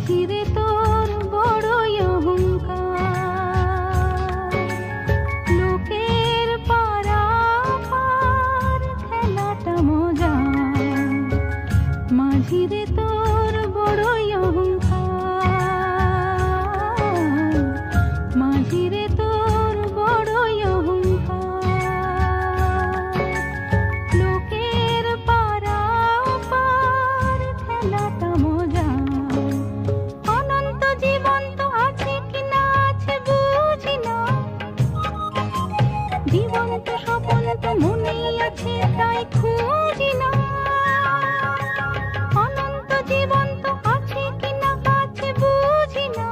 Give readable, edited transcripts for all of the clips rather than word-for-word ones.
মাঝিরে তোর বড়ই অহংকার, লোকের পারাপার খেলাটা মজা। মাঝিরে তোর বড়ই অহংকার, মাঝিরে তোর বড়ই অহংকার, লোকের পারাপার খেলাটা মজা। অনন্ত জীবন তো আছে কিনা আছে বুঝি না, জীবন তো স্বপন তো মনেই আছে তাই খুঁজি না। অনন্ত জীবন তো আছে কিনা আছে বুঝি না,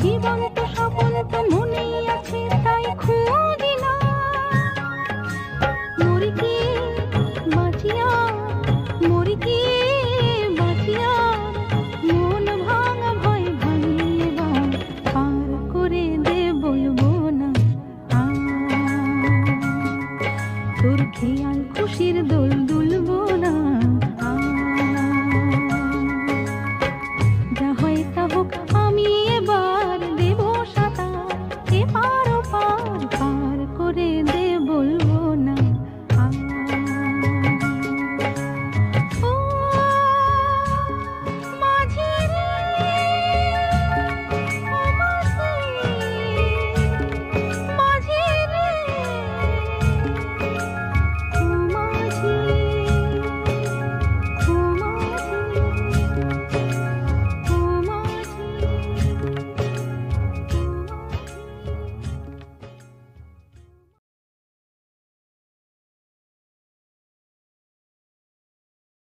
জীবন তো স্বপন তো মনেই আছে তাই খুঁজি না। মরি কি বাঁচিয়া, মরি কি বাঁচিয়া, মন ভাঙা ভয় ভাঙিয়ে পার করে দে বলবো না আর। তোর খেয়াল খুশির দোল